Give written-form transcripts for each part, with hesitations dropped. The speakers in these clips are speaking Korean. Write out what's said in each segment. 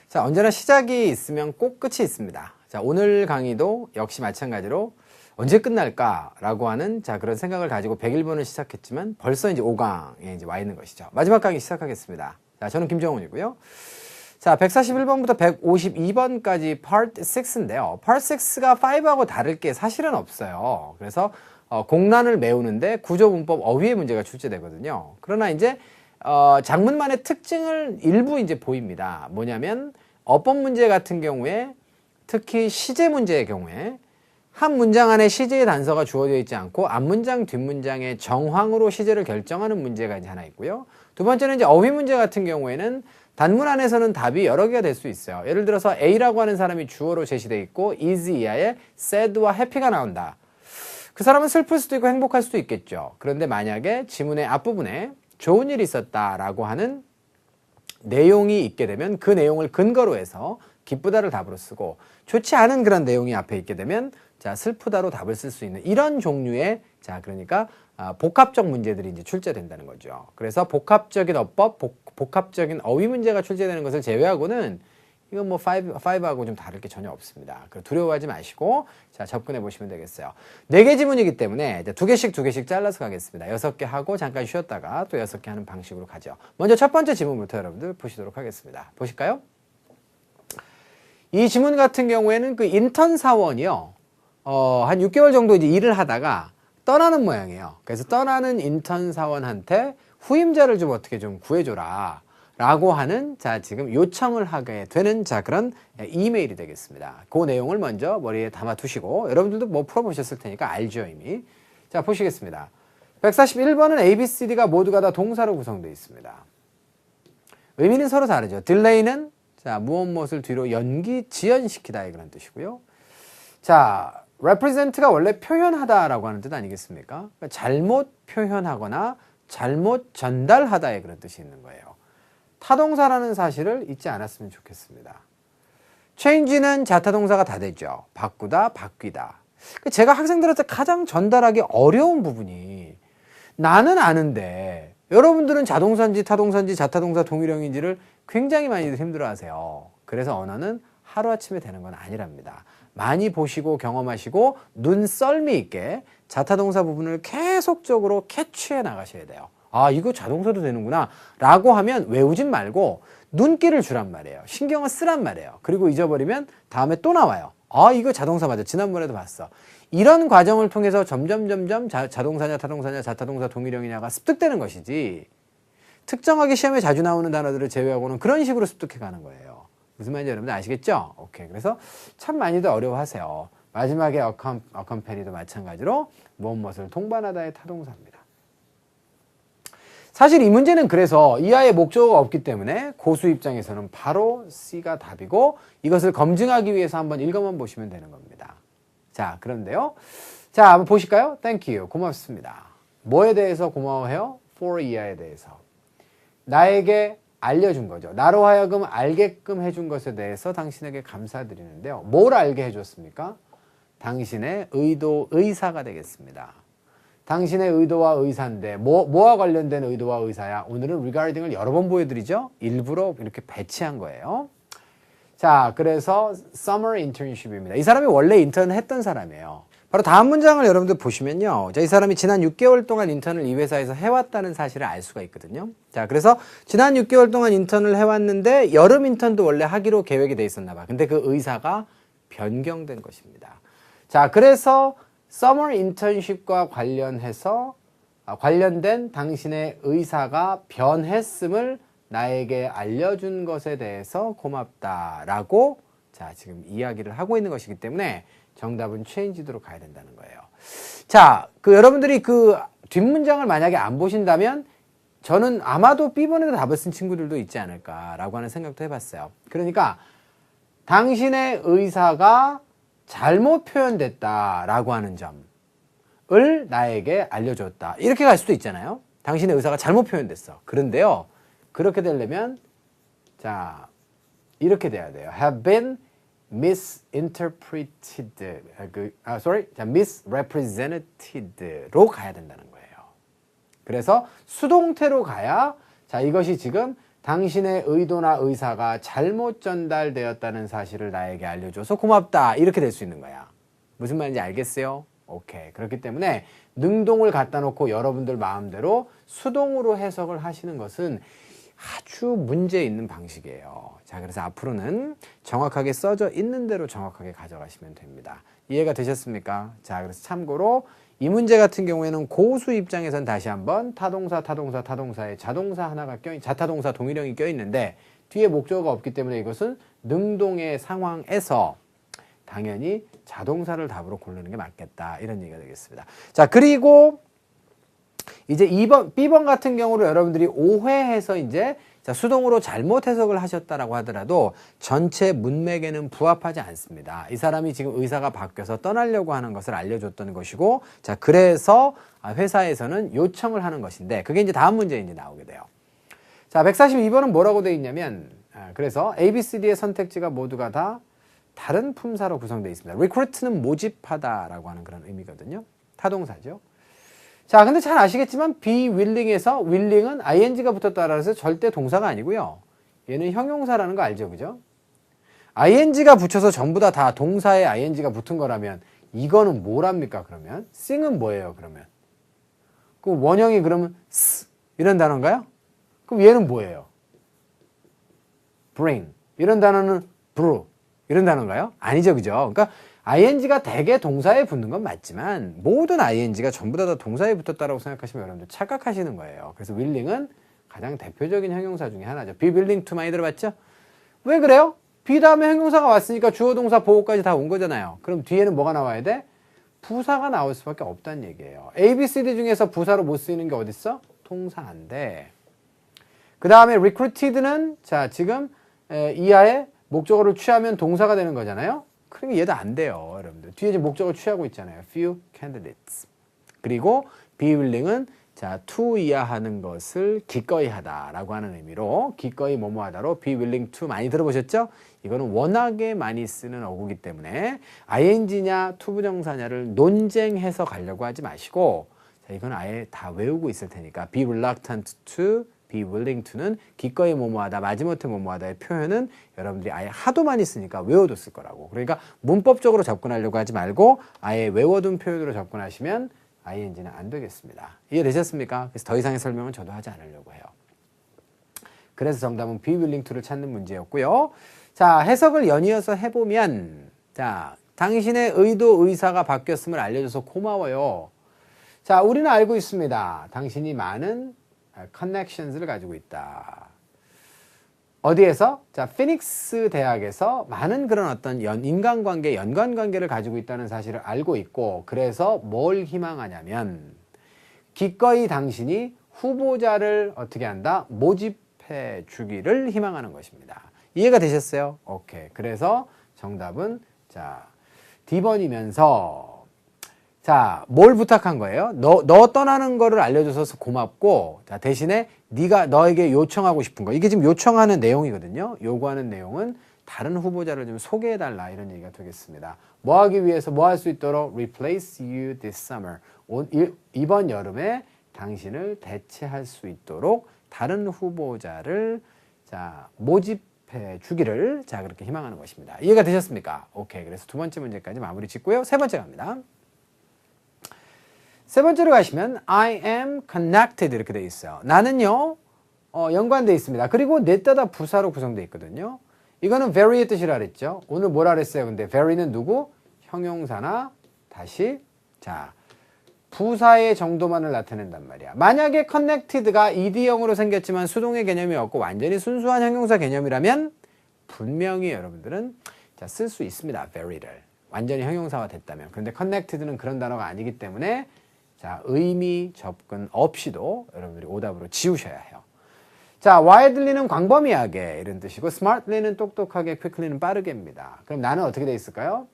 자, 언제나 시작이 있으면 꼭 끝이 있습니다. 자, 오늘 강의도 역시 마찬가지로 언제 끝날까라고 하는 그런 생각을 가지고 101번을 시작했지만 벌써 이제 5강에 이제 와 있는 것이죠. 마지막 강의 시작하겠습니다. 자, 저는 김정훈이고요. 자, 141번부터 152번까지 Part 6인데요. Part 6가 5하고 다를 게 사실은 없어요. 그래서 공란을 메우는데 구조, 문법, 어휘의 문제가 출제되거든요. 그러나 이제 작문만의 특징을 일부 이제 보입니다. 뭐냐면 어법 문제 같은 경우에 특히 시제 문제의 경우에 한 문장 안에 시제의 단서가 주어져 있지 않고 앞문장, 뒷문장의 정황으로 시제를 결정하는 문제가 이제 하나 있고요. 두 번째는 이제 어휘 문제 같은 경우에는 단문 안에서는 답이 여러 개가 될 수 있어요. 예를 들어서 A라고 하는 사람이 주어로 제시되어 있고 is 이하에 sad와 happy가 나온다. 그 사람은 슬플 수도 있고 행복할 수도 있겠죠. 그런데 만약에 지문의 앞부분에 좋은 일이 있었다라고 하는 내용이 있게 되면 그 내용을 근거로 해서 기쁘다를 답으로 쓰고 좋지 않은 그런 내용이 앞에 있게 되면 슬프다로 답을 쓸 수 있는 이런 종류의 그러니까 복합적 문제들이 이제 출제된다는 거죠. 그래서 복합적인 어법, 복합적인 어휘 문제가 출제되는 것을 제외하고는 이건 뭐 5하고 좀 다를 게 전혀 없습니다. 두려워하지 마시고 접근해 보시면 되겠어요. 4개 지문이기 때문에 2개씩 잘라서 가겠습니다. 6개 하고 잠깐 쉬었다가 또 6개 하는 방식으로 가죠. 먼저 첫 번째 지문부터 여러분들 보시도록 하겠습니다. 보실까요? 이 지문 같은 경우에는 그 인턴 사원이요. 한 6개월 정도 이제 일을 하다가 떠나는 모양이에요. 그래서 떠나는 인턴 사원한테 후임자를 좀 어떻게 좀 구해줘라. 라고 하는 지금 요청을 하게 되는 그런 이메일이 되겠습니다. 그 내용을 먼저 머리에 담아 두시고 여러분들도 뭐 풀어보셨을 테니까 알죠 이미. 자, 보시겠습니다. 141번은 A, B, C, D가 모두가 다 동사로 구성되어 있습니다. 의미는 서로 다르죠. 딜레이는 무엇을 뒤로 지연시키다 그런 뜻이고요. 자, represent가 원래 표현하다라고 하는 뜻 아니겠습니까? 그러니까 잘못 표현하거나 잘못 전달하다의 그런 뜻이 있는 거예요. 타동사라는 사실을 잊지 않았으면 좋겠습니다. change는 자타동사가 다 되죠. 바꾸다, 바뀌다. 제가 학생들한테 가장 전달하기 어려운 부분이 나는 아는데 여러분들은 자동사인지 타동사인지 자타동사 동일형인지를 굉장히 많이들 힘들어하세요. 그래서 언어는 하루아침에 되는 건 아니랍니다. 많이 보시고 경험하시고 눈썰미 있게 자타동사 부분을 계속적으로 캐치해 나가셔야 돼요. 아, 이거 자동사도 되는구나 라고 하면 외우진 말고 눈길을 주란 말이에요. 신경을 쓰란 말이에요. 그리고 잊어버리면 다음에 또 나와요. 아, 이거 자동사 맞아. 지난번에도 봤어. 이런 과정을 통해서 점점 자동사냐 타동사냐 자타동사 동일형이냐가 습득되는 것이지 특정하게 시험에 자주 나오는 단어들을 제외하고는 그런 식으로 습득해 가는 거예요. 무슨 말인지 여러분들 아시겠죠? 오케이. 그래서 참 많이들 어려워하세요. 마지막에 accompany도 마찬가지로 무엇을 동반하다의 타동사입니다. 사실 이 문제는 그래서 이하의 목적어가 없기 때문에 고수 입장에서는 바로 C가 답이고 이것을 검증하기 위해서 한번 읽어만 보시면 되는 겁니다. 자, 그런데요. 자, 한번 보실까요? Thank you. 고맙습니다. 뭐에 대해서 고마워해요? For 이하에 대해서. 나에게 알려준 거죠. 나로 하여금 알게끔 해준 것에 대해서 당신에게 감사드리는데요. 뭘 알게 해줬습니까? 당신의 의사가 되겠습니다. 당신의 의도와 의사인데 뭐와 관련된 의도와 의사야? 오늘은 regarding을 여러 번 보여드리죠. 일부러 이렇게 배치한 거예요. 자, 그래서 summer internship입니다. 이 사람이 원래 인턴을 했던 사람이에요. 바로 다음 문장을 여러분들 보시면요. 자, 이 사람이 지난 6개월 동안 인턴을 이 회사에서 해왔다는 사실을 알 수가 있거든요. 자, 그래서 지난 6개월 동안 인턴을 해왔는데 여름 인턴도 원래 하기로 계획이 돼 있었나 봐. 근데 그 의사가 변경된 것입니다. 자, 그래서 summer internship과 관련된 당신의 의사가 변했음을 나에게 알려준 것에 대해서 고맙다라고 지금 이야기를 하고 있는 것이기 때문에 정답은 change도록 가야 된다는 거예요. 자, 여러분들이 뒷문장을 만약에 안 보신다면 저는 아마도 B번에도 답을 쓴 친구들도 있지 않을까라고 하는 생각도 해봤어요. 그러니까 당신의 의사가 잘못 표현됐다라고 하는 점을 나에게 알려줬다. 이렇게 갈 수도 있잖아요. 당신의 의사가 잘못 표현됐어. 그런데요. 그렇게 되려면 이렇게 돼야 돼요. have been misrepresented로 가야 된다는 거예요. 그래서 수동태로 가야 이것이 지금 당신의 의도나 의사가 잘못 전달되었다는 사실을 나에게 알려줘서 고맙다. 이렇게 될 수 있는 거야. 무슨 말인지 알겠어요? 오케이. 그렇기 때문에 능동을 갖다 놓고 여러분들 마음대로 수동으로 해석을 하시는 것은 아주 문제 있는 방식이에요. 자, 그래서 앞으로는 정확하게 써져 있는 대로 정확하게 가져가시면 됩니다. 이해가 되셨습니까? 자, 그래서 참고로 이 문제 같은 경우에는 고수 입장에선 다시 한번 타동사에 자동사 하나가 자타동사 동일형이 껴있는데 뒤에 목적어가 없기 때문에 이것은 능동의 상황에서 당연히 자동사를 답으로 고르는 게 맞겠다. 이런 얘기가 되겠습니다. 자, 그리고 이제 B번 같은 경우로 여러분들이 오해해서 이제 수동으로 잘못 해석을 하셨다라고 하더라도 전체 문맥에는 부합하지 않습니다. 이 사람이 지금 의사가 바뀌어서 떠나려고 하는 것을 알려줬던 것이고, 자, 그래서 회사에서는 요청을 하는 것인데, 그게 이제 다음 문제에 이제 나오게 돼요. 자, 142번은 뭐라고 되어 있냐면, 그래서 A, B, C, D의 선택지가 모두가 다 다른 품사로 구성되어 있습니다. recruit는 모집하다라고 하는 그런 의미거든요. 타동사죠. 자, 근데 잘 아시겠지만 be willing에서 willing은 ing가 붙었다라 해서 절대 동사가 아니고요. 얘는 형용사라는 거 알죠, 그죠? ing가 붙여서 전부 다 동사에 ing가 붙은 거라면 이거는 뭐랍니까, 그러면? sing은 뭐예요, 그러면? 그 원형이 그러면 s 이런 단어인가요? 그럼 얘는 뭐예요? bring 이런 단어는 brew 이런 단어인가요? 아니죠, 그죠? 그러니까 ing가 대개 동사에 붙는 건 맞지만 모든 ing가 전부 다 동사에 붙었다라고 생각하시면 여러분들 착각하시는 거예요. 그래서 willing은 가장 대표적인 형용사 중에 하나죠. be willing to 많이 들어봤죠? 왜 그래요? be 다음에 형용사가 왔으니까 주어, 동사, 보어까지 다 온 거잖아요. 그럼 뒤에는 뭐가 나와야 돼? 부사가 나올 수밖에 없다는 얘기예요. A, B, C, D 중에서 부사로 못 쓰이는 게 어딨어? 동사인데. 그 다음에 recruited는 자 지금 이하에 목적어를 취하면 동사가 되는 거잖아요. 그러니까 얘도 안 돼요, 여러분들. 뒤에 이제 목적을 취하고 있잖아요. few candidates. 그리고 be willing은 자, to 이하하는 것을 기꺼이 하다라고 하는 의미로 기꺼이 뭐뭐 하다로 be willing to 많이 들어보셨죠? 이거는 워낙에 많이 쓰는 어구기 때문에 ing냐 to 부정사냐를 논쟁해서 가려고 하지 마시고 자, 이건 아예 다 외우고 있을 테니까 be reluctant to be willing to는 기꺼이 뭐뭐하다, 마지못해 뭐뭐하다의 표현은 여러분들이 아예 하도 많이 쓰니까 외워뒀을 거라고. 그러니까 문법적으로 접근하려고 하지 말고 아예 외워둔 표현으로 접근하시면 ing는 안 되겠습니다. 이해되셨습니까? 그래서 더 이상의 설명은 저도 하지 않으려고 해요. 그래서 정답은 be willing to를 찾는 문제였고요. 자, 해석을 연이어서 해보면 자, 당신의 의도, 의사가 바뀌었음을 알려줘서 고마워요. 자, 우리는 알고 있습니다. 당신이 많은 connections를 가지고 있다. 어디에서? 자, 피닉스 대학에서 많은 그런 어떤 인간관계, 연관관계를 가지고 있다는 사실을 알고 있고, 그래서 뭘 희망하냐면, 기꺼이 당신이 후보자를 어떻게 한다? 모집해 주기를 희망하는 것입니다. 이해가 되셨어요? 오케이. 그래서 정답은, 자, D번이면서, 자, 뭘 부탁한 거예요? 너 떠나는 거를 알려줘서 고맙고, 자, 대신에 네가 너에게 요청하고 싶은 거. 이게 지금 요청하는 내용이거든요. 요구하는 내용은 다른 후보자를 좀 소개해달라. 이런 얘기가 되겠습니다. 뭐 하기 위해서 뭐 할 수 있도록? Replace you this summer. 이번 여름에 당신을 대체할 수 있도록 다른 후보자를 자, 모집해 주기를 자, 그렇게 희망하는 것입니다. 이해가 되셨습니까? 오케이. 그래서 두 번째 문제까지 마무리 짓고요. 세 번째 갑니다. 세 번째로 가시면 I am connected 이렇게 되어 있어요. 나는요 연관되어 있습니다. 그리고 넷다 부사로 구성되어 있거든요. 이거는 very의 뜻이라 그랬죠. 오늘 뭐라 그랬어요? 근데 very는 누구? 형용사나 다시 자 부사의 정도만을 나타낸단 말이야. 만약에 connected가 ed형으로 생겼지만 수동의 개념이 없고 완전히 순수한 형용사 개념이라면 분명히 여러분들은 쓸 수 있습니다. very를. 완전히 형용사화 됐다면. 그런데 connected는 그런 단어가 아니기 때문에 자, 의미 접근 없이도 여러분들이 오답으로 지우셔야 해요. 자, widely는 광범위하게 이런 뜻이고 smartly는 똑똑하게, quickly는 빠르게입니다. 그럼 나는 어떻게 돼 있을까요?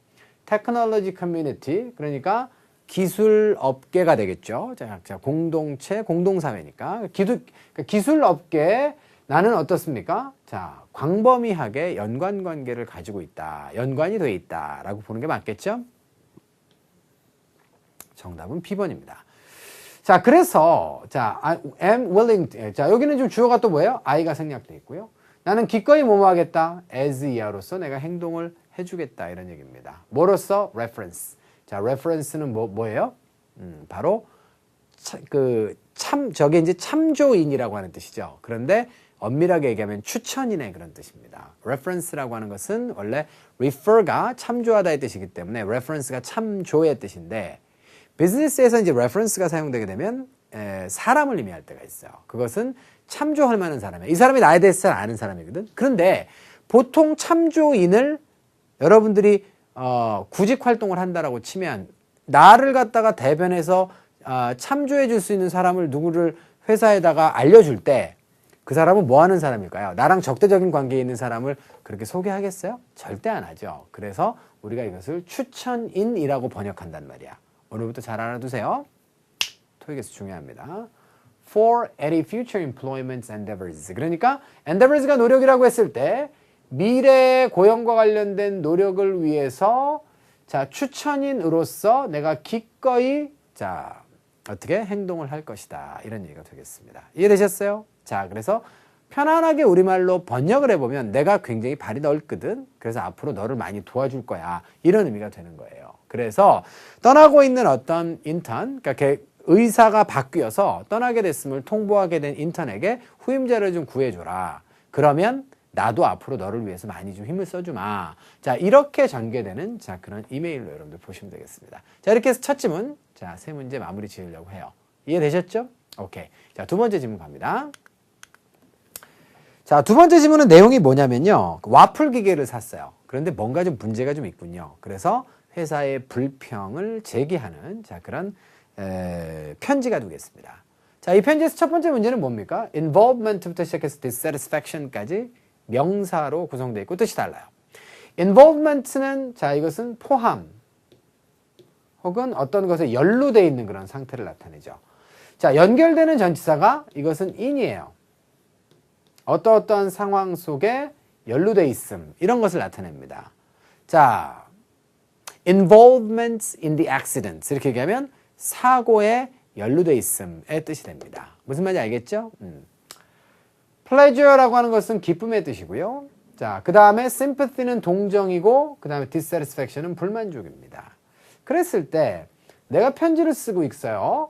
technology community, 그러니까 기술 업계가 되겠죠. 자, 공동체, 공동사회니까. 기술 업계에 나는 어떻습니까? 자, 광범위하게 연관관계를 가지고 있다. 연관이 돼 있다. 라고 보는 게 맞겠죠? 정답은 B번입니다. 자, 그래서, 자, I am willing, 자, 여기는 좀 주어가 또 뭐예요? I가 생략돼 있고요. 나는 기꺼이 뭐뭐 하겠다? as 이하로서 내가 행동을 해주겠다. 이런 얘기입니다. 뭐로써? reference. 자, reference는 뭐예요? 바로, 저게 이제 참조인이라고 하는 뜻이죠. 그런데 엄밀하게 얘기하면 추천인의 그런 뜻입니다. reference라고 하는 것은 원래 refer가 참조하다의 뜻이기 때문에 reference가 참조의 뜻인데 비즈니스에서 이제 reference가 사용되게 되면 사람을 의미할 때가 있어요. 그것은 참조할 만한 사람이에요. 이 사람이 나에 대해서 잘 아는 사람이거든. 그런데 보통 참조인을 여러분들이 구직 활동을 한다라고 치면 나를 갖다가 대변해서 참조해 줄 수 있는 사람을 누구를 회사에다가 알려줄 때 그 사람은 뭐 하는 사람일까요? 나랑 적대적인 관계에 있는 사람을 그렇게 소개하겠어요? 절대 안 하죠. 그래서 우리가 이것을 추천인이라고 번역한단 말이야. 오늘부터 잘 알아두세요. 토익에서 중요합니다. For any future employment endeavors. 그러니까 endeavors가 노력이라고 했을 때 미래의 고용과 관련된 노력을 위해서 자, 추천인으로서 내가 기꺼이 자, 어떻게 행동을 할 것이다. 이런 얘기가 되겠습니다. 이해되셨어요? 자, 그래서 편안하게 우리말로 번역을 해보면 내가 굉장히 발이 넓거든. 그래서 앞으로 너를 많이 도와줄 거야. 이런 의미가 되는 거예요. 그래서 떠나고 있는 어떤 인턴, 그러니까 의사가 바뀌어서 떠나게 됐음을 통보하게 된 인턴에게 후임자를 좀 구해줘라. 그러면 나도 앞으로 너를 위해서 많이 좀 힘을 써주마. 자, 이렇게 전개되는 자, 그런 이메일로 여러분들 보시면 되겠습니다. 자, 이렇게 해서 첫 질문, 자, 세 문제 마무리 지으려고 해요. 이해되셨죠? 오케이. 자, 두 번째 질문 갑니다. 자, 두 번째 질문은 내용이 뭐냐면요. 와플 기계를 샀어요. 그런데 뭔가 좀 문제가 좀 있군요. 그래서 회사의 불평을 제기하는 자, 그런 편지가 되겠습니다. 자, 이 편지에서 첫 번째 문제는 뭡니까? involvement부터 시작해서 dissatisfaction까지 명사로 구성되어 있고 뜻이 달라요. involvement는 자, 이것은 포함 혹은 어떤 것에 연루되어 있는 그런 상태를 나타내죠. 자, 연결되는 전치사가 이것은 in이에요. 어떠어떠한 상황 속에 연루되어 있음 이런 것을 나타냅니다. 자, involvement in the accident 이렇게 얘기하면 사고에 연루되어 있음의 뜻이 됩니다. 무슨 말인지 알겠죠? pleasure라고 하는 것은 기쁨의 뜻이고요. 자, 그 다음에 sympathy는 동정이고 그 다음에 dissatisfaction은 불만족입니다. 그랬을 때 내가 편지를 쓰고 있어요.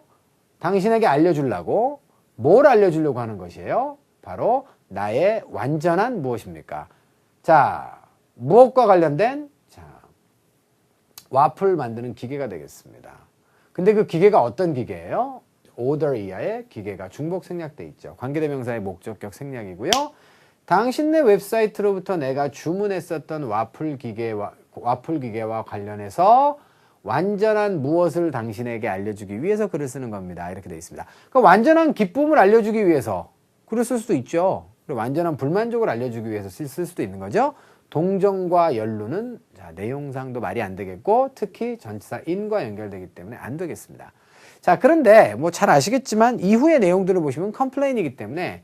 당신에게 알려주려고 뭘 알려주려고 하는 것이에요? 바로 나의 완전한 무엇입니까? 자, 무엇과 관련된 자, 와플 만드는 기계가 되겠습니다. 근데 그 기계가 어떤 기계예요? order 이하의 기계가 중복 생략돼 있죠. 관계대명사의 목적격 생략이고요. 당신네 웹사이트로부터 내가 주문했었던 와플 기계와 관련해서 완전한 무엇을 당신에게 알려주기 위해서 글을 쓰는 겁니다. 이렇게 되어 있습니다. 그러니까 완전한 기쁨을 알려주기 위해서 글을 쓸 수도 있죠. 그리고 완전한 불만족을 알려주기 위해서 쓸 수도 있는 거죠. 동정과 연루는 자, 내용상도 말이 안 되겠고 특히 전치사 in과 연결되기 때문에 안 되겠습니다. 자, 그런데 뭐 잘 아시겠지만 이후의 내용들을 보시면 complain이기 때문에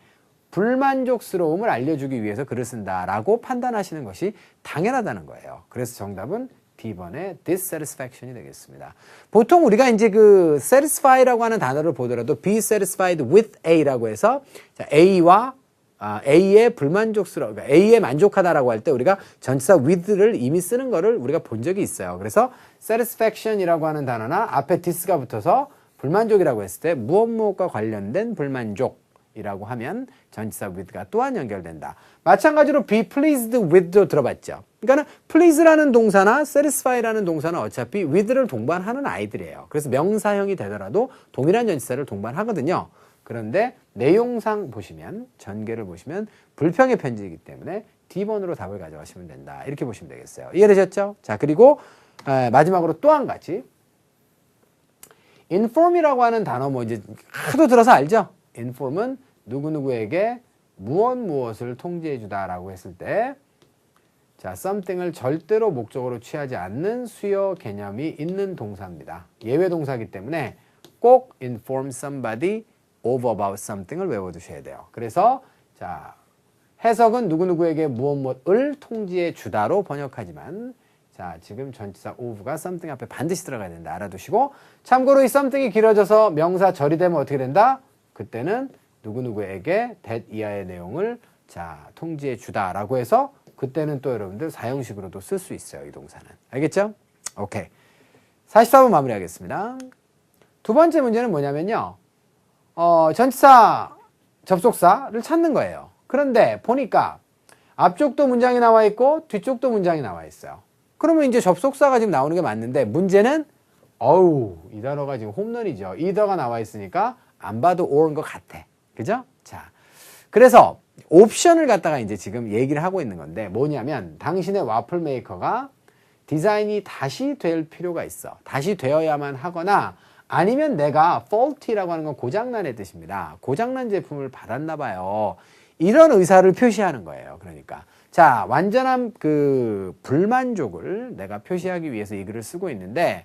불만족스러움을 알려주기 위해서 글을 쓴다라고 판단하시는 것이 당연하다는 거예요. 그래서 정답은 B번의 dissatisfaction이 되겠습니다. 보통 우리가 이제 그 satisfy라고 하는 단어를 보더라도 be satisfied with A라고 해서 자, A와 A의 그러니까 A에 만족하다라고 할 때 우리가 전치사 with를 이미 쓰는 거를 우리가 본 적이 있어요. 그래서 satisfaction이라고 하는 단어나 앞에 this가 붙어서 불만족이라고 했을 때 무엇과 관련된 불만족이라고 하면 전치사 with가 또한 연결된다. 마찬가지로 be pleased with도 들어봤죠. 그러니까 please라는 동사나 satisfy라는 동사는 어차피 with를 동반하는 아이들이에요. 그래서 명사형이 되더라도 동일한 전치사를 동반하거든요. 그런데 내용상 보시면 전개를 보시면 불평의 편지이기 때문에 D번으로 답을 가져가시면 된다. 이렇게 보시면 되겠어요. 이해되셨죠? 자, 그리고 마지막으로 또 한 가지 inform이라고 하는 단어 뭐 이제 하도 들어서 알죠? inform은 누구누구에게 무엇을 통지해 주다라고 했을 때 자, something을 절대로 목적으로 취하지 않는 수요 개념이 있는 동사입니다. 예외 동사이기 때문에 꼭 inform somebody of about something을 외워두셔야 돼요. 그래서 자, 해석은 누구누구에게 무엇을 통지해 주다로 번역하지만 자, 자, 지금 전치사 of가 something 앞에 반드시 들어가야 된다. 알아두시고 참고로 이 something이 길어져서 명사 절이 되면 어떻게 된다? 그때는 누구누구에게 that 이하의 내용을 자, 통지해 주다라고 해서 그때는 또 여러분들 사형식으로도 쓸 수 있어요. 이 동사는. 알겠죠? 오케이. 44번 마무리하겠습니다. 두 번째 문제는 뭐냐면요. 전치사 접속사를 찾는 거예요. 그런데 보니까 앞쪽도 문장이 나와 있고 뒤쪽도 문장이 나와 있어요. 그러면 이제 접속사가 지금 나오는 게 맞는데 문제는 이 단어가 지금 홈런이죠. either가 나와 있으니까 안 봐도 or인 것 같아. 그죠? 자, 그래서 옵션을 갖다가 이제 지금 얘기를 하고 있는 건데 뭐냐면 당신의 와플 메이커가 디자인이 다시 될 필요가 있어. 다시 되어야만 하거나 아니면 내가 faulty라고 하는 건 고장난의 뜻입니다. 고장난 제품을 받았나 봐요. 이런 의사를 표시하는 거예요. 그러니까 자, 완전한 그 불만족을 내가 표시하기 위해서 이 글을 쓰고 있는데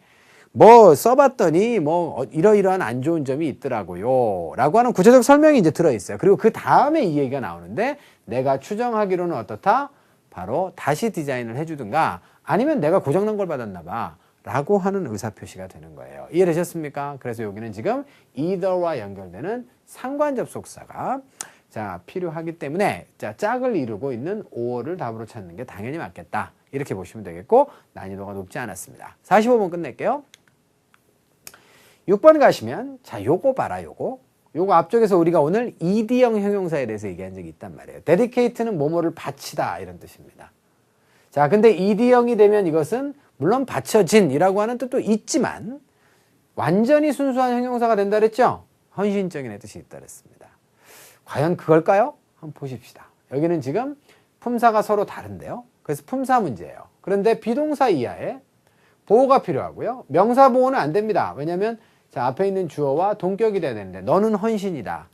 뭐 써봤더니 뭐 이러이러한 안 좋은 점이 있더라고요 라고 하는 구체적 설명이 이제 들어있어요. 그리고 그 다음에 이 얘기가 나오는데 내가 추정하기로는 어떻다? 바로 다시 디자인을 해주든가 아니면 내가 고장난 걸 받았나 봐 라고 하는 의사표시가 되는 거예요. 이해되셨습니까? 그래서 여기는 지금 either와 연결되는 상관 접속사가 자, 필요하기 때문에 자, 짝을 이루고 있는 or를 답으로 찾는 게 당연히 맞겠다. 이렇게 보시면 되겠고 난이도가 높지 않았습니다. 45번 끝낼게요. 6번 가시면 자, 요거 봐라. 요거 앞쪽에서 우리가 오늘 ed형 형용사에 대해서 얘기한 적이 있단 말이에요. dedicate는 뭐뭐를 바치다 이런 뜻입니다. 자, 근데 ed형이 되면 이것은 물론 받쳐진이라고 하는 뜻도 있지만 완전히 순수한 형용사가 된다 그랬죠? 헌신적인 뜻이 있다 그랬습니다. 과연 그걸까요? 한번 보십시다. 여기는 지금 품사가 서로 다른데요. 그래서 품사 문제예요. 그런데 비동사 이하에 보호가 필요하고요. 명사 보호는 안 됩니다. 왜냐하면 자, 앞에 있는 주어와 동격이 돼야 되는데 너는 헌신이다.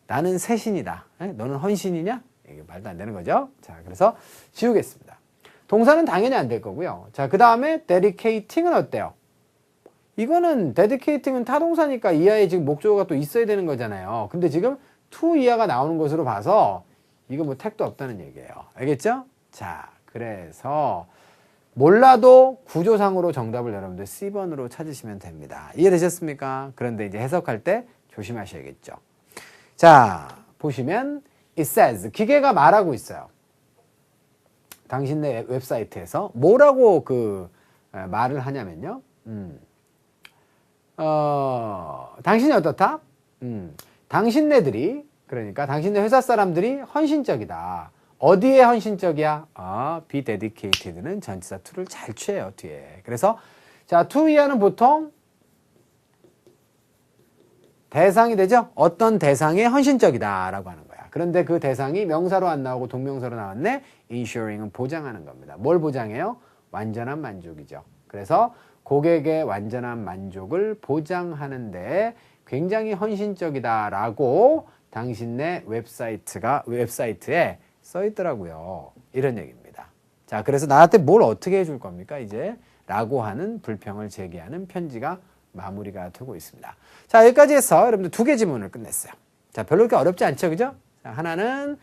나는 새신이다. 너는 헌신이냐? 이게 말도 안 되는 거죠. 자, 그래서 지우겠습니다. 동사는 당연히 안 될 거고요. 자, 그 다음에 dedicating은 어때요? 이거는 dedicating은 타동사니까 이하에 지금 목적어가 또 있어야 되는 거잖아요. 근데 지금 to 이하가 나오는 것으로 봐서 이거 뭐 택도 없다는 얘기예요. 알겠죠? 자, 그래서 몰라도 구조상으로 정답을 여러분들 C번으로 찾으시면 됩니다. 이해되셨습니까? 그런데 이제 해석할 때 조심하셔야겠죠. 자, 보시면 it says 기계가 말하고 있어요. 당신네 웹사이트에서 뭐라고 그 말을 하냐면요. 당신이 어떻다? 당신네들이 그러니까 당신네 회사 사람들이 헌신적이다. 어디에 헌신적이야? be dedicated는 전치사 to를 잘 취해요, 뒤에. 그래서 자, to 이하는 보통 대상이 되죠? 어떤 대상에 헌신적이다 라고 하는 거야. 그런데 그 대상이 명사로 안 나오고 동명사로 나왔네? ensuring은 보장하는 겁니다. 뭘 보장해요? 완전한 만족이죠. 그래서 고객의 완전한 만족을 보장하는데 굉장히 헌신적이다 라고 당신네 웹사이트에 써 있더라고요. 이런 얘기입니다. 자, 그래서 나한테 뭘 어떻게 해줄 겁니까? 이제 라고 하는 불평을 제기하는 편지가 마무리가 되고 있습니다. 자, 여기까지 해서 여러분들 2개 지문을 끝냈어요. 자, 별로 그렇게 어렵지 않죠, 그죠? 자, 하나는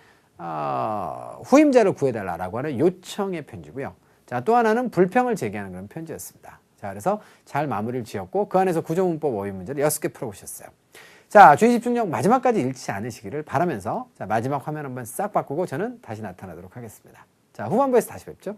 후임자를 구해달라고 하는 요청의 편지고요. 자, 또 하나는 불평을 제기하는 그런 편지였습니다. 자, 그래서 잘 마무리를 지었고 그 안에서 구조문법 어휘 문제를 6개 풀어보셨어요. 자, 주의 집중력 마지막까지 잃지 않으시기를 바라면서 자, 마지막 화면 한번 싹 바꾸고 저는 다시 나타나도록 하겠습니다. 자, 후반부에서 다시 뵙죠.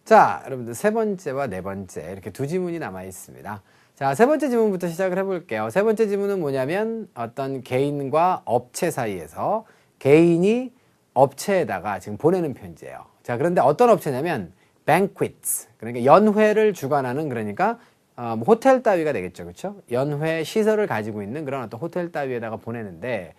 자, 여러분들 세 번째와 네 번째 이렇게 두 지문이 남아 있습니다. 자, 세 번째 지문부터 시작을 해볼게요. 세 번째 지문은 뭐냐면 어떤 개인과 업체 사이에서 개인이 업체에다가 지금 보내는 편지예요. 자, 그런데 어떤 업체냐면 banquets, 그러니까 연회를 주관하는 그러니까 호텔 따위가 되겠죠, 그렇죠? 연회 시설을 가지고 있는 그런 어떤 호텔 따위에다가 보내는데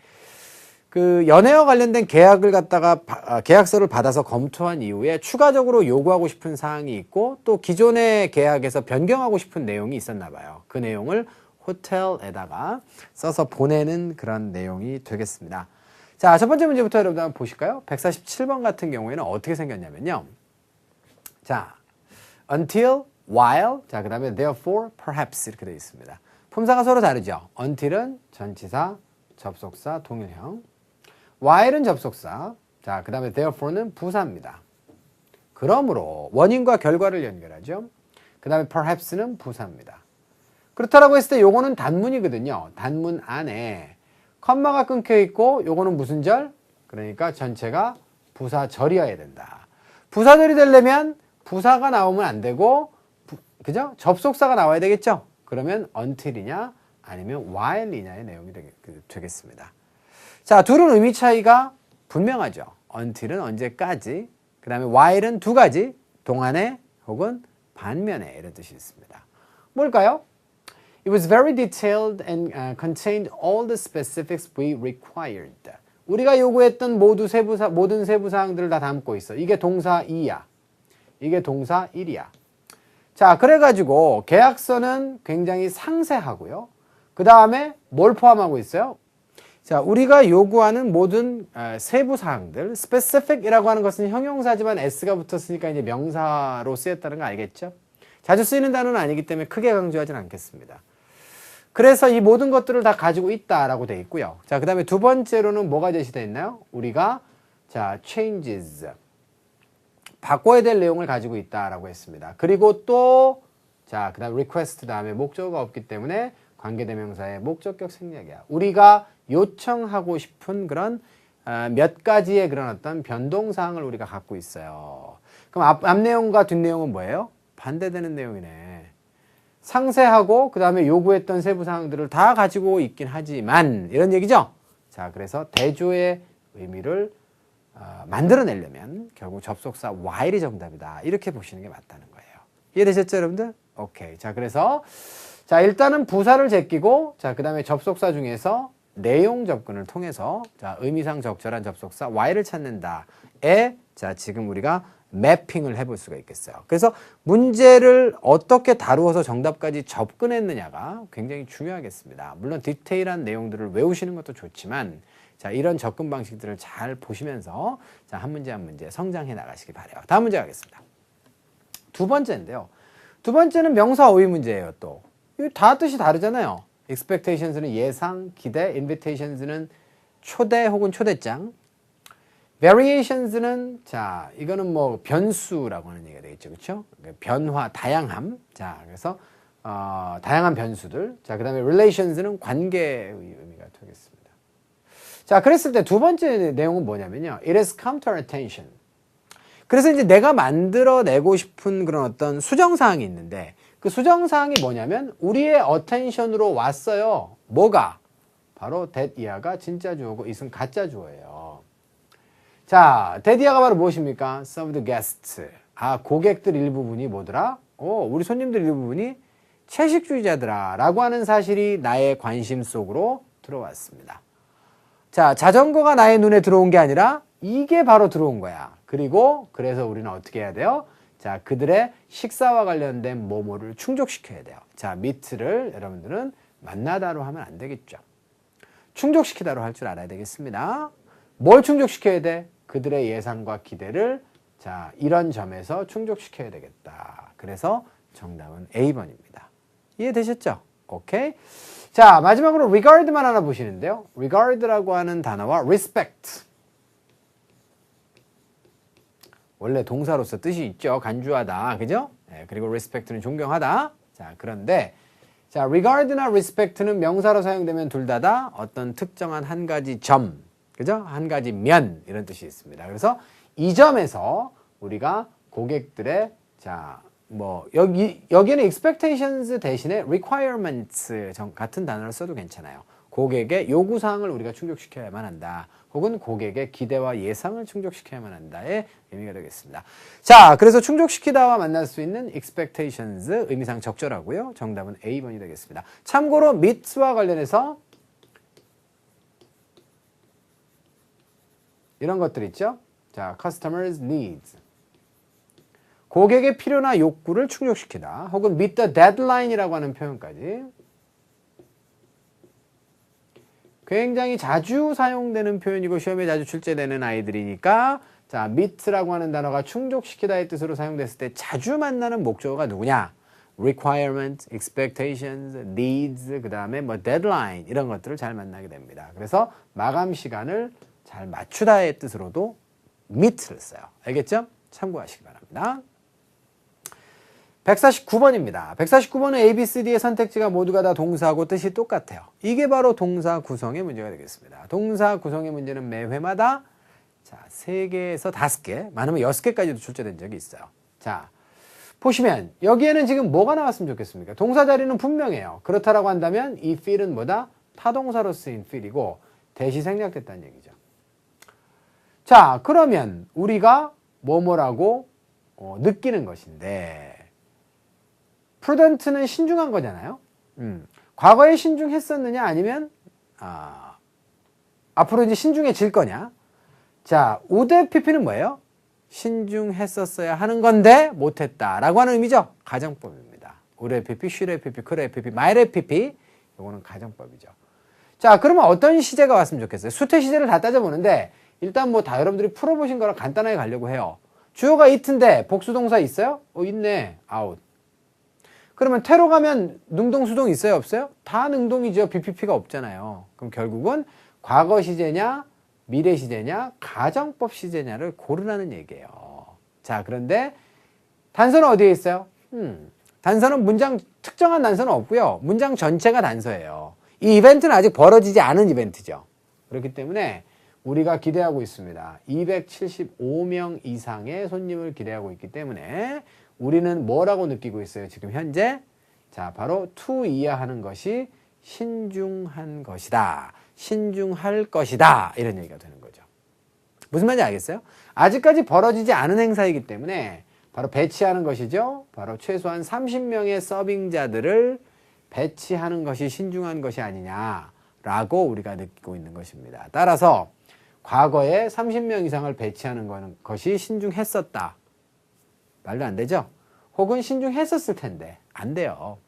그 연회와 관련된 계약을 갖다가 계약서를 받아서 검토한 이후에 추가적으로 요구하고 싶은 사항이 있고 또 기존의 계약에서 변경하고 싶은 내용이 있었나 봐요. 그 내용을 호텔에다가 써서 보내는 그런 내용이 되겠습니다. 자, 첫 번째 문제부터 여러분들 한번 보실까요? 147번 같은 경우에는 어떻게 생겼냐면요. 자, until, while, 자, 그 다음에 therefore, perhaps 이렇게 되어 있습니다. 품사가 서로 다르죠. until은 전치사, 접속사, 동일형. while은 접속사. 자, 그 다음에 therefore는 부사입니다. 그러므로 원인과 결과를 연결하죠. 그 다음에 perhaps는 부사입니다. 그렇다라고 했을 때 요거는 단문이거든요. 단문 안에 컴마가 끊겨 있고 요거는 무슨 절? 그러니까 전체가 부사절이어야 된다. 부사절이 되려면 부사가 나오면 안 되고 그죠? 접속사가 나와야 되겠죠? 그러면 until이냐 아니면 while이냐의 내용이 되겠습니다. 자, 둘은 의미 차이가 분명하죠. until은 언제까지, 그 다음에 while은 두 가지, 동안에 혹은 반면에 이런 뜻이 있습니다. 뭘까요? It was very detailed and contained all the specifics we required. 우리가 요구했던 모든 세부 사항들을 다 담고 있어. 이게 동사 2야. 이게 동사 1이야. 자, 그래가지고 계약서는 굉장히 상세하고요. 그 다음에 뭘 포함하고 있어요? 자, 우리가 요구하는 모든 세부 사항들, specific이라고 하는 것은 형용사지만 s가 붙었으니까 이제 명사로 쓰였다는 거 알겠죠? 자주 쓰이는 단어는 아니기 때문에 크게 강조하진 않겠습니다. 그래서 이 모든 것들을 다 가지고 있다라고 되어 있고요. 자, 그 다음에 두 번째로는 뭐가 제시되어 있나요? 우리가 자, changes. 바꿔야 될 내용을 가지고 있다라고 했습니다. 그리고 또, 자, 그 다음 request 다음에 목적어가 없기 때문에 관계대명사의 목적격 생략이야. 우리가 요청하고 싶은 그런 몇 가지의 그런 어떤 변동사항을 우리가 갖고 있어요. 그럼 앞 내용과 뒷 내용은 뭐예요? 반대되는 내용이네. 상세하고 그 다음에 요구했던 세부 사항들을 다 가지고 있긴 하지만 이런 얘기죠. 자, 그래서 대조의 의미를 만들어내려면 결국 접속사 while이 정답이다. 이렇게 보시는 게 맞다는 거예요. 이해되셨죠, 여러분들? 오케이. 자, 그래서 자, 일단은 부사를 제끼고 자, 그 다음에 접속사 중에서 내용 접근을 통해서 자, 의미상 적절한 접속사 while을 찾는다에 자, 지금 우리가 매핑을 해볼 수가 있겠어요. 그래서 문제를 어떻게 다루어서 정답까지 접근했느냐가 굉장히 중요하겠습니다. 물론 디테일한 내용들을 외우시는 것도 좋지만 자, 이런 접근 방식들을 잘 보시면서 자, 한 문제 한 문제 성장해 나가시기 바라요. 다음 문제 가겠습니다. 두 번째인데요. 두 번째는 명사 어휘 문제예요. 또 이거 다 뜻이 다르잖아요. expectations는 예상, 기대, invitations는 초대 혹은 초대장, variations는 자, 이거는 뭐 변수라고 하는 얘기가 되겠죠. 그렇죠? 변화, 다양함. 자, 그래서 다양한 변수들. 자, 그다음에 relations는 관계의 의미가 되겠습니다. 자, 그랬을 때 두 번째 내용은 뭐냐면요. It has come to our attention. 그래서 이제 내가 만들어내고 싶은 그런 어떤 수정사항이 있는데 그 수정사항이 뭐냐면 우리의 attention으로 왔어요. 뭐가? 바로 that 이하가 진짜 주어고 it은 가짜 주어예요. 자, that 이하가 바로 무엇입니까? Some of the guests. 아, 고객들 일부분이 뭐더라? 우리 손님들 일부분이 채식주의자더라 라고 하는 사실이 나의 관심 속으로 들어왔습니다. 자, 자전거가 나의 눈에 들어온 게 아니라 이게 바로 들어온 거야. 그리고 그래서 우리는 어떻게 해야 돼요? 자, 그들의 식사와 관련된 뭐뭐를 충족시켜야 돼요. 자, meet를 여러분들은 만나다로 하면 안 되겠죠. 충족시키다로 할 줄 알아야 되겠습니다. 뭘 충족시켜야 돼? 그들의 예상과 기대를 자, 이런 점에서 충족시켜야 되겠다. 그래서 정답은 A번입니다. 이해되셨죠? 오케이. 자, 마지막으로 regard만 하나 보시는데요. regard라고 하는 단어와 respect. 원래 동사로서 뜻이 있죠. 간주하다. 그죠? 네, 그리고 respect는 존경하다. 자, 그런데 자, regard나 respect는 명사로 사용되면 둘 다 어떤 특정한 한 가지 점, 그죠? 한 가지 면 이런 뜻이 있습니다. 그래서 이 점에서 우리가 고객들의 자, 뭐 여기는 expectations 대신에 requirements 같은 단어를 써도 괜찮아요. 고객의 요구사항을 우리가 충족시켜야만 한다. 혹은 고객의 기대와 예상을 충족시켜야만 한다의 의미가 되겠습니다. 자, 그래서 충족시키다와 만날 수 있는 expectations 의미상 적절하고요. 정답은 A번이 되겠습니다. 참고로 meet와 관련해서 이런 것들 있죠. 자, customers needs. 고객의 필요나 욕구를 충족시키다. 혹은 meet the deadline이라고 하는 표현까지. 굉장히 자주 사용되는 표현이고 시험에 자주 출제되는 아이들이니까 자, meet라고 하는 단어가 충족시키다의 뜻으로 사용됐을 때 자주 만나는 목적어가 누구냐? requirement, expectations, needs, 그 다음에 뭐 deadline 이런 것들을 잘 만나게 됩니다. 그래서 마감 시간을 잘 맞추다의 뜻으로도 meet를 써요. 알겠죠? 참고하시기 바랍니다. 149번입니다. 149번은 A, B, C, D의 선택지가 모두가 다 동사하고 뜻이 똑같아요. 이게 바로 동사 구성의 문제가 되겠습니다. 동사 구성의 문제는 매 회마다 자, 3개에서 5개, 많으면 6개까지도 출제된 적이 있어요. 자, 보시면 여기에는 지금 뭐가 나왔으면 좋겠습니까? 동사 자리는 분명해요. 그렇다라고 한다면 이 feel은 뭐다? 타동사로 쓰인 feel이고 대시 생략됐다는 얘기죠. 자, 그러면 우리가 뭐뭐라고 느끼는 것인데 prudent는 신중한 거잖아요. 과거에 신중했었느냐 아니면 앞으로 이제 신중해질 거냐. 자, would pp는 뭐예요? 신중했었어야 하는 건데 못했다라고 하는 의미죠. 가정법입니다. would pp, should pp, could pp, might pp 이거는 가정법이죠. 자, 그러면 어떤 시제가 왔으면 좋겠어요? 수태 시제를 다 따져보는데 일단 뭐 다 여러분들이 풀어보신 거라 간단하게 가려고 해요. 주어가 it인데 복수동사 있어요? 있네. out. 그러면 태로 가면 능동, 수동 있어요? 없어요? 다 능동이죠. BPP가 없잖아요. 그럼 결국은 과거 시제냐, 미래 시제냐, 가정법 시제냐를 고르라는 얘기예요. 자, 그런데 단서는 어디에 있어요? 단서는 문장, 특정한 단서는 없고요. 문장 전체가 단서예요. 이 이벤트는 아직 벌어지지 않은 이벤트죠. 그렇기 때문에 우리가 기대하고 있습니다. 275명 이상의 손님을 기대하고 있기 때문에 우리는 뭐라고 느끼고 있어요? 지금 현재 자, 바로 to 이하하는 것이 신중한 것이다. 신중할 것이다. 이런 얘기가 되는 거죠. 무슨 말인지 알겠어요? 아직까지 벌어지지 않은 행사이기 때문에 바로 배치하는 것이죠. 바로 최소한 30명의 서빙자들을 배치하는 것이 신중한 것이 아니냐라고 우리가 느끼고 있는 것입니다. 따라서 과거에 30명 이상을 배치하는 것이 신중했었다. 말도 안 되죠? 혹은 신중했었을 텐데 안 돼요.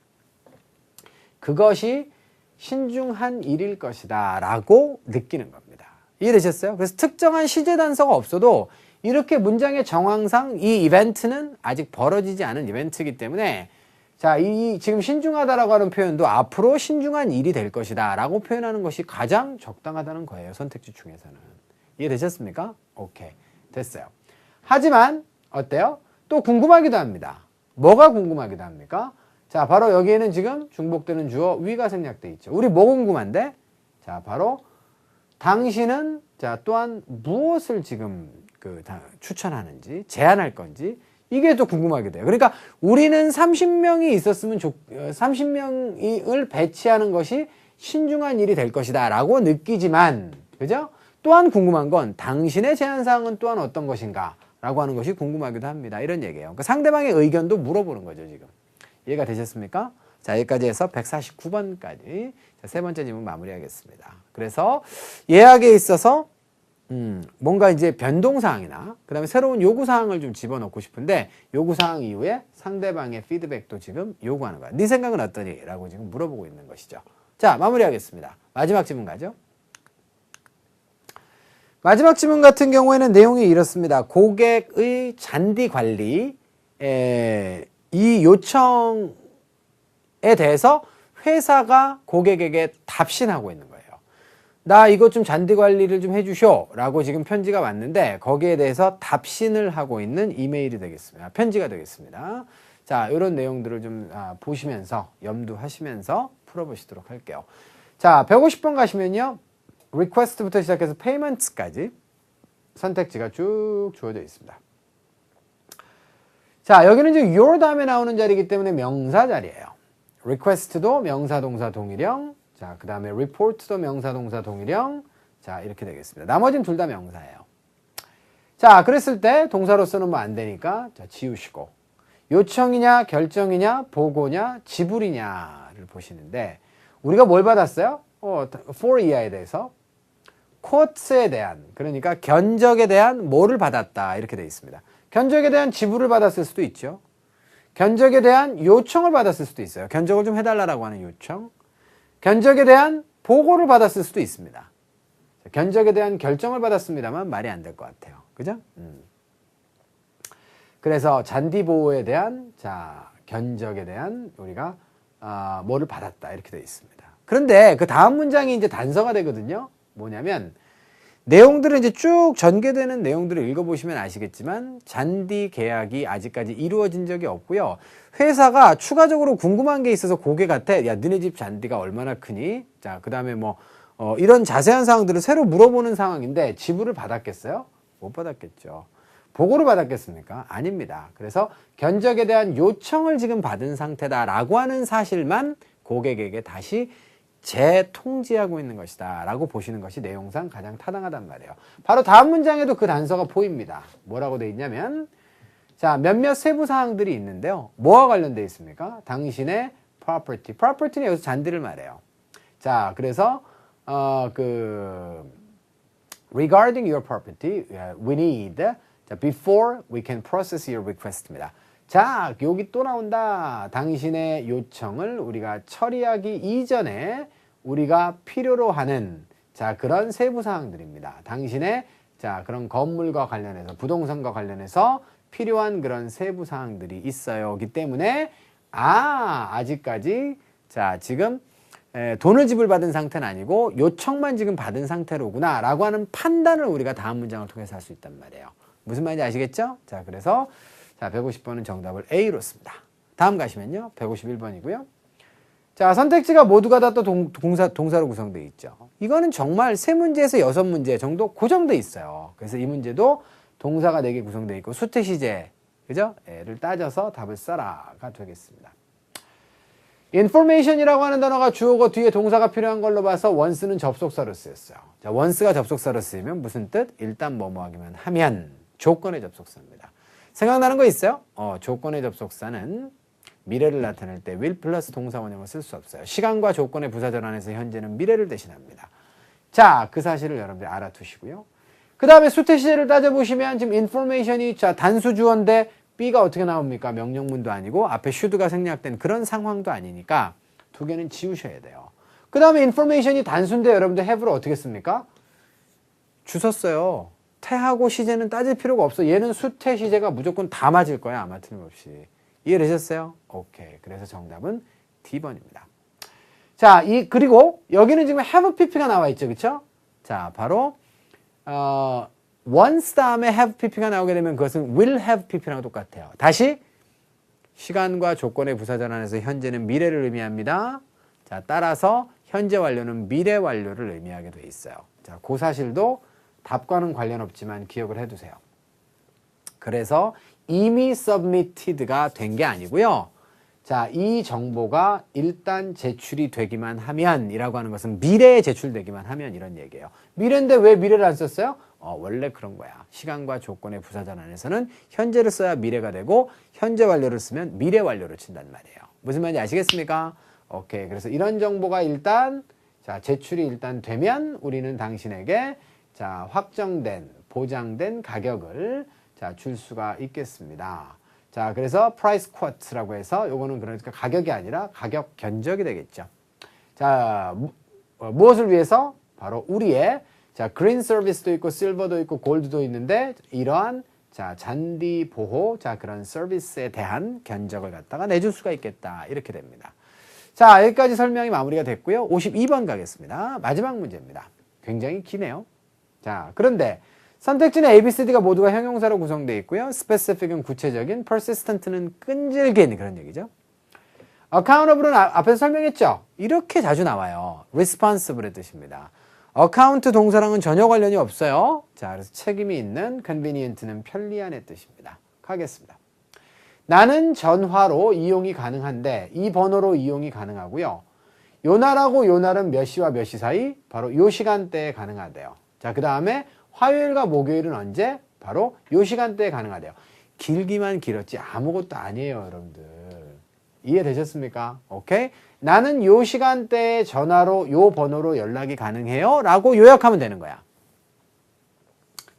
그것이 신중한 일일 것이다 라고 느끼는 겁니다. 이해되셨어요? 그래서 특정한 시제 단서가 없어도 이렇게 문장의 정황상 이 이벤트는 아직 벌어지지 않은 이벤트이기 때문에 자, 이 지금 신중하다라고 하는 표현도 앞으로 신중한 일이 될 것이다 라고 표현하는 것이 가장 적당하다는 거예요. 선택지 중에서는. 이해되셨습니까? 오케이. 됐어요. 하지만 어때요? 또 궁금하기도 합니다. 뭐가 궁금하기도 합니까? 자, 바로 여기에는 지금 중복되는 주어 위가 생략돼 있죠. 우리 뭐 궁금한데? 자, 바로 당신은 자, 또한 무엇을 지금 추천하는지, 제안할 건지 이게 또 궁금하게 돼요. 그러니까 우리는 30명이 있었으면 30명을 배치하는 것이 신중한 일이 될 것이다 라고 느끼지만, 그죠? 또한 궁금한 건 당신의 제안사항은 또한 어떤 것인가 라고 하는 것이 궁금하기도 합니다. 이런 얘기예요. 그러니까 상대방의 의견도 물어보는 거죠, 지금. 이해가 되셨습니까? 자, 여기까지 해서 149번까지 세 번째 질문 마무리하겠습니다. 그래서 예약에 있어서 뭔가 이제 변동사항이나 그 다음에 새로운 요구사항을 좀 집어넣고 싶은데 요구사항 이후에 상대방의 피드백도 지금 요구하는 거야. 네 생각은 어떠니? 라고 지금 물어보고 있는 것이죠. 자, 마무리하겠습니다. 마지막 질문 가죠. 마지막 질문 같은 경우에는 내용이 이렇습니다. 고객의 잔디 관리, 이 요청에 대해서 회사가 고객에게 답신하고 있는 거예요. 나 이것 좀 잔디 관리를 좀 해주쇼 라고 지금 편지가 왔는데 거기에 대해서 답신을 하고 있는 이메일이 되겠습니다. 편지가 되겠습니다. 자, 이런 내용들을 좀 보시면서 염두하시면서 풀어보시도록 할게요. 자, 150번 가시면요. request부터 시작해서 payments까지 선택지가 쭉 주어져 있습니다. 자, 여기는 지금 your 다음에 나오는 자리이기 때문에 명사 자리예요. request도 명사 동사 동일형, 자, 그 다음에 report도 명사 동사 동일형, 자, 이렇게 되겠습니다. 나머지는 둘 다 명사예요. 자, 그랬을 때 동사로서는 뭐 안 되니까 자, 지우시고 요청이냐 결정이냐 보고냐 지불이냐를 보시는데 우리가 뭘 받았어요? for 이하에 대해서 quotes에 대한, 그러니까 견적에 대한 뭐를 받았다 이렇게 되어 있습니다. 견적에 대한 지불을 받았을 수도 있죠. 견적에 대한 요청을 받았을 수도 있어요. 견적을 좀 해달라고 하는 요청. 견적에 대한 보고를 받았을 수도 있습니다. 견적에 대한 결정을 받았습니다만 말이 안 될 것 같아요. 그죠? 그래서 잔디 보호에 대한 자, 견적에 대한 우리가 뭐를 받았다 이렇게 되어 있습니다. 그런데 그 다음 문장이 이제 단서가 되거든요. 뭐냐면 내용들은 이제 쭉 전개되는 내용들을 읽어보시면 아시겠지만 잔디 계약이 아직까지 이루어진 적이 없고요. 회사가 추가적으로 궁금한 게 있어서 고객한테 야 너네 집 잔디가 얼마나 크니? 자, 그 다음에 뭐 이런 자세한 사항들을 새로 물어보는 상황인데 지불을 받았겠어요? 못 받았겠죠. 보고를 받았겠습니까? 아닙니다. 그래서 견적에 대한 요청을 지금 받은 상태다라고 하는 사실만 고객에게 다시 재통지하고 있는 것이다 라고 보시는 것이 내용상 가장 타당하단 말이에요. 바로 다음 문장에도 그 단서가 보입니다. 뭐라고 되어 있냐면 자, 몇몇 세부 사항들이 있는데요. 뭐와 관련되어 있습니까? 당신의 property는 여기서 잔디를 말해요. 자, 그래서 regarding your property, we need before we can process your request입니다. 자, 여기 또 나온다. 당신의 요청을 우리가 처리하기 이전에 우리가 필요로 하는 자, 그런 세부 사항들입니다. 당신의 자, 그런 건물과 관련해서 부동산과 관련해서 필요한 그런 세부 사항들이 있어요.기 때문에 아직까지 자, 지금 돈을 지불받은 상태는 아니고 요청만 지금 받은 상태로구나 라고 하는 판단을 우리가 다음 문장을 통해서 할 수 있단 말이에요. 무슨 말인지 아시겠죠? 자, 그래서 자, 150번은 정답을 A로 씁니다. 다음 가시면요. 151번이고요. 자, 선택지가 모두가 다 또 동사로 구성되어 있죠. 이거는 정말 3문제에서 6문제 정도 고정되어 있어요. 그래서 이 문제도 동사가 4개 구성되어 있고 수태시제, 그죠? 를 따져서 답을 써라가 되겠습니다. information이라고 하는 단어가 주어고 뒤에 동사가 필요한 걸로 봐서 once는 접속사로 쓰였어요. 자, once가 접속사로 쓰이면 무슨 뜻? 일단 뭐뭐 하기만 하면 조건의 접속사입니다. 생각나는 거 있어요? 조건의 접속사는 미래를 나타낼 때 will 플러스 동사 원형을 쓸 수 없어요. 시간과 조건의 부사 전환에서 현재는 미래를 대신합니다. 자, 그 사실을 여러분들이 알아두시고요. 그 다음에 수태시제를 따져보시면 지금 information이 자, 단수 주어인데 B가 어떻게 나옵니까? 명령문도 아니고 앞에 should가 생략된 그런 상황도 아니니까 두 개는 지우셔야 돼요. 그 다음에 information이 단수인데 여러분들 have를 어떻게 씁니까? 주웠어요. 태하고 시제는 따질 필요가 없어. 얘는 수태 시제가 무조건 다 맞을 거야. 아마 틀림없이. 이해되셨어요? 오케이. 그래서 정답은 D번입니다. 자, 그리고 여기는 지금 have pp가 나와 있죠. 그쵸? 자, 바로 once 다음에 have pp가 나오게 되면 그것은 will have pp랑 똑같아요. 다시 시간과 조건의 부사 전환에서 현재는 미래를 의미합니다. 자, 따라서 현재 완료는 미래 완료를 의미하게 돼 있어요. 자, 그 사실도 답과는 관련 없지만 기억을 해두세요. 그래서 이미 submitted가 된 게 아니고요. 자, 이 정보가 일단 제출이 되기만 하면 이라고 하는 것은 미래에 제출되기만 하면 이런 얘기예요. 미래인데 왜 미래를 안 썼어요? 원래 그런 거야. 시간과 조건의 부사 전환에서는 현재를 써야 미래가 되고 현재 완료를 쓰면 미래 완료를 친단 말이에요. 무슨 말인지 아시겠습니까? 오케이. 그래서 이런 정보가 일단 자, 제출이 일단 되면 우리는 당신에게 자, 확정된 보장된 가격을 자, 줄 수가 있겠습니다. 자, 그래서 price quote라고 해서 요거는 그러니까 가격이 아니라 가격 견적이 되겠죠. 자, 무엇을 위해서? 바로 우리의 자, green service도 있고 silver도 있고 gold도 있는데 이러한 자, 잔디 보호 자, 그런 서비스에 대한 견적을 갖다가 내줄 수가 있겠다. 이렇게 됩니다. 자, 여기까지 설명이 마무리가 됐고요. 52번 가겠습니다. 마지막 문제입니다. 굉장히 기네요. 자, 그런데 선택지는 A, B, C, D가 모두가 형용사로 구성되어 있고요. specific은 구체적인, persistent는 끈질긴 그런 얘기죠. accountable은 앞에서 설명했죠. 이렇게 자주 나와요. responsible의 뜻입니다. account 동사랑은 전혀 관련이 없어요. 자, 그래서 책임이 있는, convenient는 편리한의 뜻입니다. 가겠습니다. 나는 전화로 이용이 가능한데 이 번호로 이용이 가능하고요. 요날하고 요날은 몇 시와 몇 시 사이? 바로 요 시간대에 가능하대요. 자, 그 다음에 화요일과 목요일은 언제? 바로 요 시간대에 가능하대요. 길기만 길었지 아무것도 아니에요, 여러분들. 이해되셨습니까? 오케이? 나는 요 시간대에 전화로 요 번호로 연락이 가능해요 라고 요약하면 되는 거야.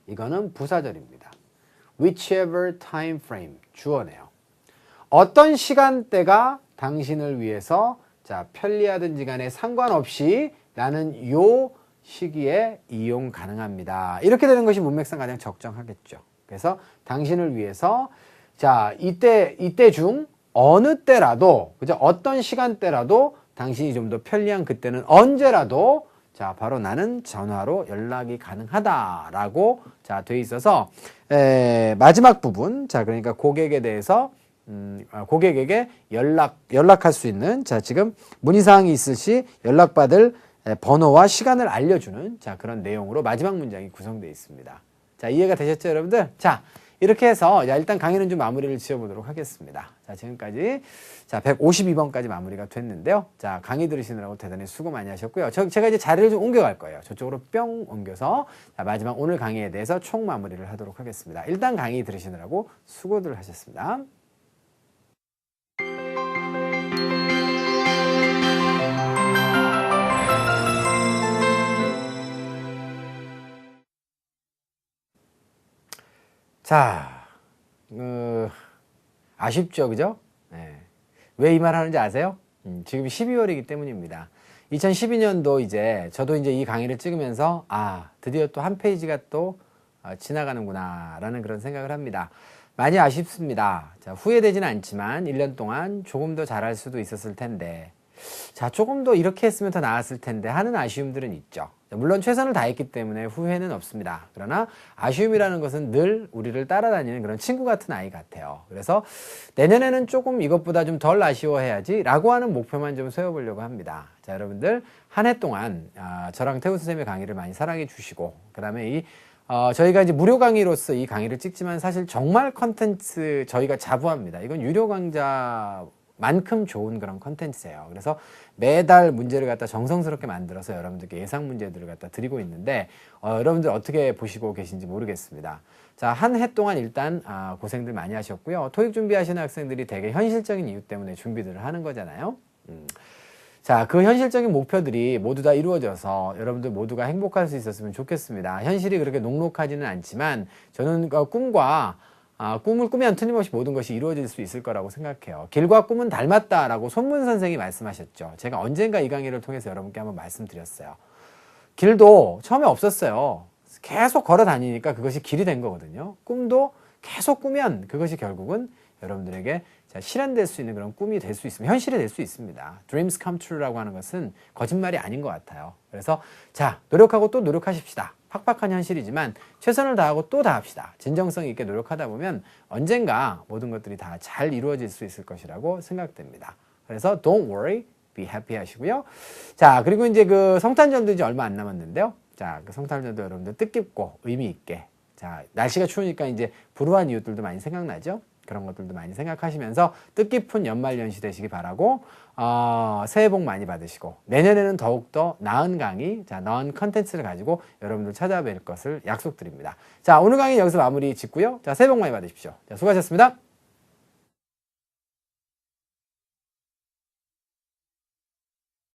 이거는 부사절입니다. whichever time frame, 주어네요. 어떤 시간대가 당신을 위해서 자, 편리하든지 간에 상관없이 나는 요 시기에 이용 가능합니다. 이렇게 되는 것이 문맥상 가장 적정하겠죠. 그래서 당신을 위해서 자, 이때 중 어느 때라도, 그죠? 어떤 시간대라도 당신이 좀 더 편리한 그때는 언제라도 자, 바로 나는 전화로 연락이 가능하다라고 자, 돼 있어서 마지막 부분, 자, 그러니까 고객에 대해서 고객에게 연락할 수 있는 자, 지금 문의사항이 있을 시 연락받을 번호와 시간을 알려주는 자, 그런 내용으로 마지막 문장이 구성되어 있습니다. 자, 이해가 되셨죠, 여러분들? 자, 이렇게 해서 일단 강의는 좀 마무리를 지어보도록 하겠습니다. 자, 지금까지 자 152번까지 마무리가 됐는데요. 자, 강의 들으시느라고 대단히 수고 많이 하셨고요. 제가 이제 자리를 좀 옮겨갈 거예요. 저쪽으로 뿅 옮겨서 자, 마지막 오늘 강의에 대해서 총 마무리를 하도록 하겠습니다. 일단 강의 들으시느라고 수고들 하셨습니다. 자, 아쉽죠, 그죠? 네. 왜 이 말 하는지 아세요? 지금 12월이기 때문입니다. 2012년도 이제 저도 이제 이 강의를 찍으면서 드디어 또 한 페이지가 또 지나가는구나 라는 그런 생각을 합니다. 많이 아쉽습니다. 자, 후회되지는 않지만 1년 동안 조금 더 잘할 수도 있었을 텐데 자, 조금 더 이렇게 했으면 더 나았을 텐데 하는 아쉬움들은 있죠. 물론 최선을 다했기 때문에 후회는 없습니다. 그러나 아쉬움이라는 것은 늘 우리를 따라다니는 그런 친구 같은 아이 같아요. 그래서 내년에는 조금 이것보다 좀 덜 아쉬워해야지 라고 하는 목표만 좀 세워보려고 합니다. 자, 여러분들 한 해 동안 저랑 태우 선생님의 강의를 많이 사랑해 주시고 그 다음에 저희가 이제 무료 강의로서 이 강의를 찍지만 사실 정말 컨텐츠 저희가 자부합니다. 이건 유료 강좌 만큼 좋은 그런 컨텐츠예요. 그래서 매달 문제를 갖다 정성스럽게 만들어서 여러분들께 예상 문제들을 갖다 드리고 있는데 여러분들 어떻게 보시고 계신지 모르겠습니다. 자, 한 해 동안 일단 고생들 많이 하셨고요. 토익 준비하시는 학생들이 되게 현실적인 이유 때문에 준비들을 하는 거잖아요. 자, 그 현실적인 목표들이 모두 다 이루어져서 여러분들 모두가 행복할 수 있었으면 좋겠습니다. 현실이 그렇게 녹록하지는 않지만 저는 꿈을 꾸면 틀림없이 모든 것이 이루어질 수 있을 거라고 생각해요. 길과 꿈은 닮았다라고 손문 선생이 말씀하셨죠. 제가 언젠가 이 강의를 통해서 여러분께 한번 말씀드렸어요. 길도 처음에 없었어요. 계속 걸어 다니니까 그것이 길이 된 거거든요. 꿈도 계속 꾸면 그것이 결국은 여러분들에게 실현될 수 있는 그런 꿈이 될 수 있습니다. 현실이 될 수 있습니다. Dreams come true라고 하는 것은 거짓말이 아닌 것 같아요. 그래서 자, 노력하고 또 노력하십시다. 팍팍한 현실이지만 최선을 다하고 또 다합시다. 진정성 있게 노력하다 보면 언젠가 모든 것들이 다 잘 이루어질 수 있을 것이라고 생각됩니다. 그래서 don't worry, be happy 하시고요. 자, 그리고 이제 그 성탄절도 이제 얼마 안 남았는데요. 자, 그 성탄절도 여러분들 뜻깊고 의미 있게. 자, 날씨가 추우니까 이제 불우한 이웃들도 많이 생각나죠? 그런 것들도 많이 생각하시면서 뜻깊은 연말연시 되시기 바라고 새해 복 많이 받으시고 내년에는 더욱더 나은 강의, 자, 나은 컨텐츠를 가지고 여러분들 찾아뵐 것을 약속드립니다. 자, 오늘 강의 여기서 마무리 짓고요. 자, 새해 복 많이 받으십시오. 자, 수고하셨습니다.